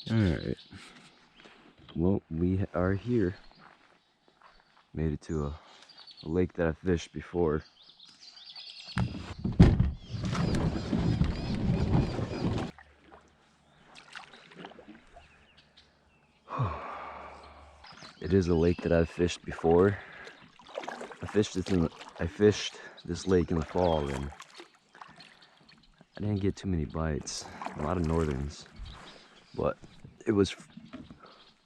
Alright, well, we are here. Made it to a lake that I fished before. It is a lake that I've fished before. I fished this lake in the fall, and I didn't get too many bites. A lot of northerns, but it was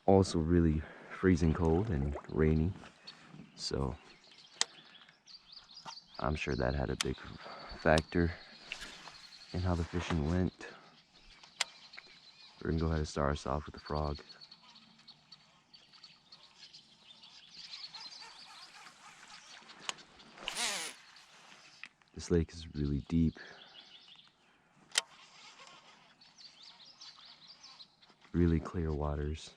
also really freezing cold and rainy, so I'm sure that had a big factor in how the fishing went. We're gonna go ahead and start us off with the frog. This lake is really deep. Really clear waters.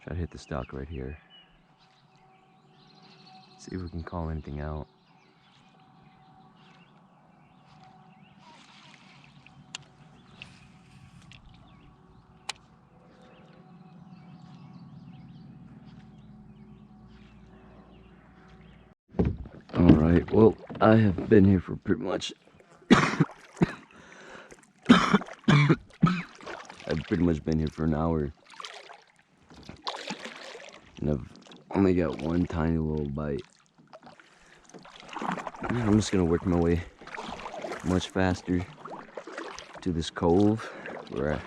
Try to hit the stalk right here. See if we can call anything out. Alright, well, I have been here for pretty much I've pretty much been here for an hour, and I've only got one tiny little bite. I'm just gonna work my way much faster to this cove where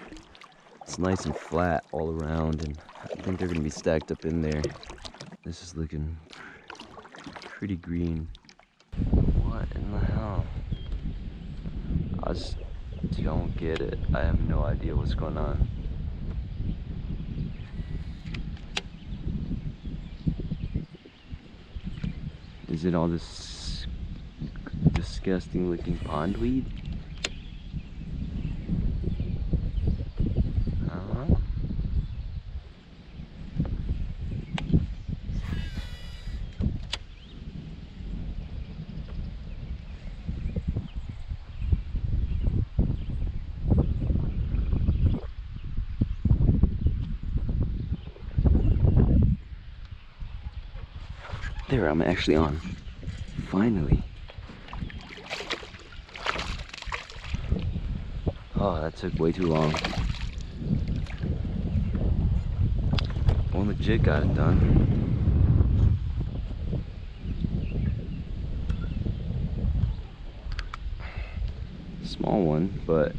it's nice and flat all around, and I think they're gonna be stacked up in there. This is looking pretty green. What in the hell? I just don't get it. I have no idea what's going on. Is it all this disgusting looking pondweed? I don't know. There, I'm actually on. Finally. Oh, that took way too long. Well, legit got it done. Small one, but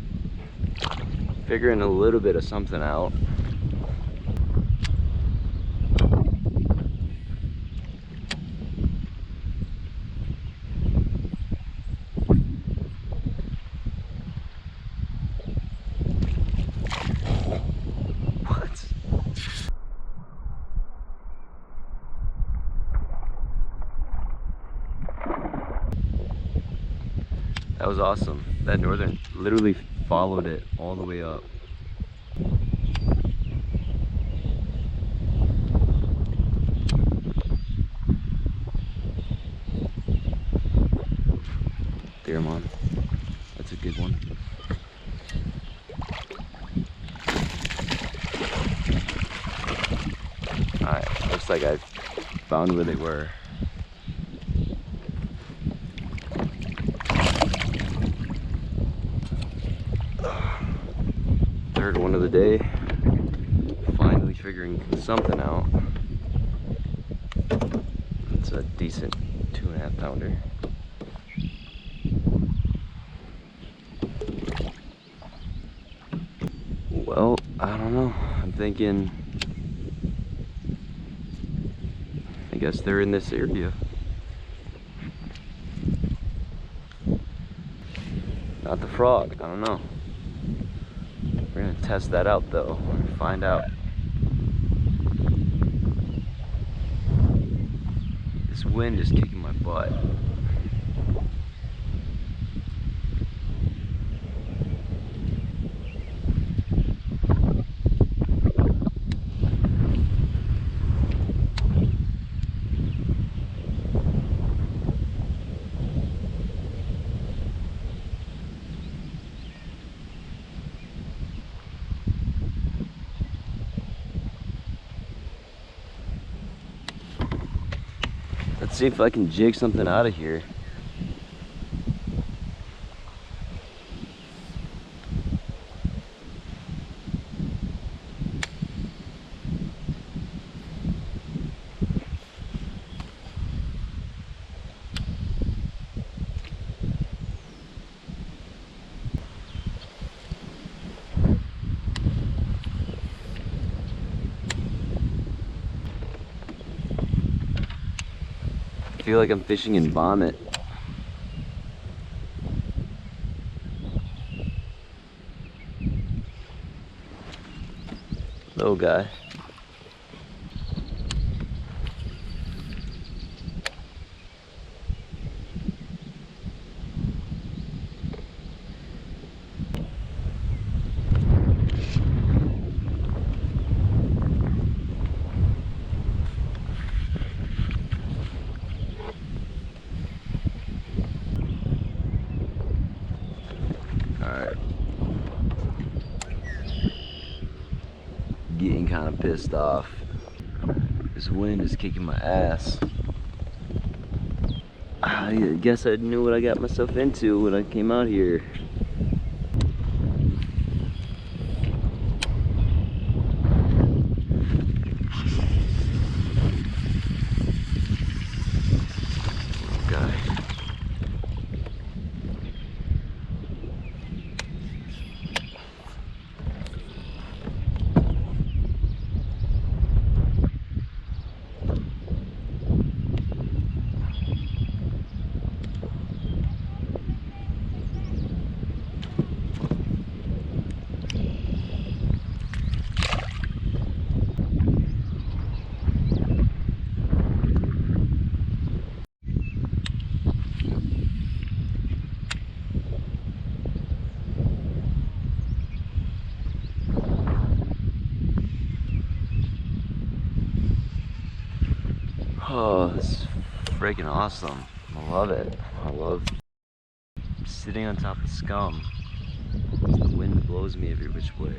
figuring a little bit of something out. That was awesome. That northern literally followed it all the way up. There, Mom. That's a good one. Alright, looks like I found where they were. Third one of the day. Finally figuring something out. It's a decent 2.5 pounder. Well, I don't know. I'm thinking, I guess they're in this area. Not the frog, I don't know. We're gonna test that out though, and find out. This wind is kicking my butt. Let's see if I can jig something out of here. I feel like I'm fishing in vomit. Little guy. Alright. Getting kind of pissed off. This wind is kicking my ass. I guess I knew what I got myself into when I came out here. Okay. Oh, this is freaking awesome. I love it. I love sitting on top of Scum. The wind blows me every which way.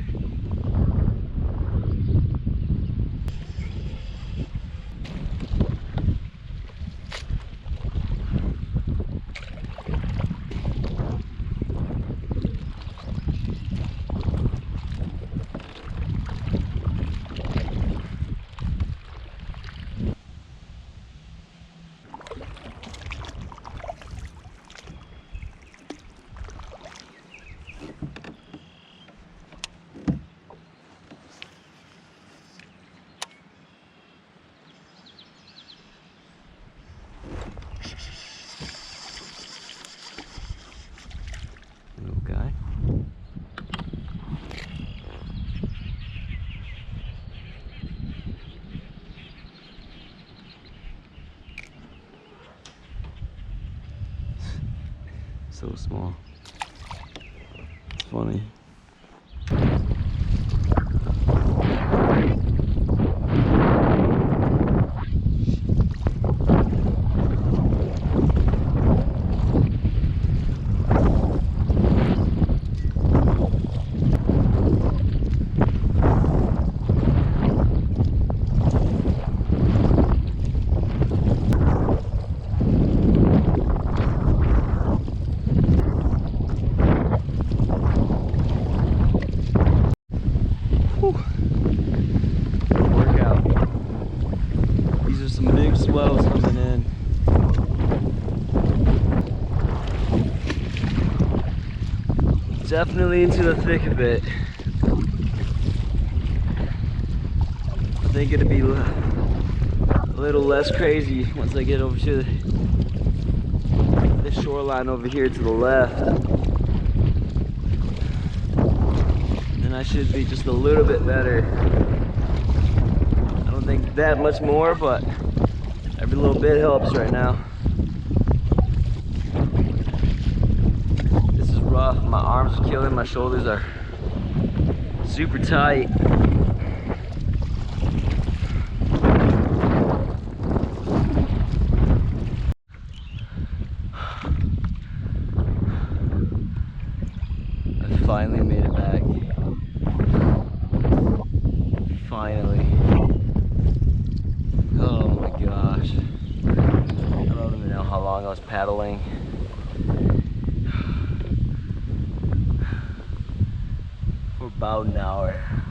Little guy. So small. It's funny. Workout. These are some big swells coming in. Definitely into the thick of it. I think it'll be a little less crazy once I get over to the shoreline over here to the left. Then I should be just a little bit better. I don't think that much more, but every little bit helps right now. This is rough. My arms are killing, my shoulders are super tight. I finally made it back. Finally. Oh my gosh. paddling. For about an hour.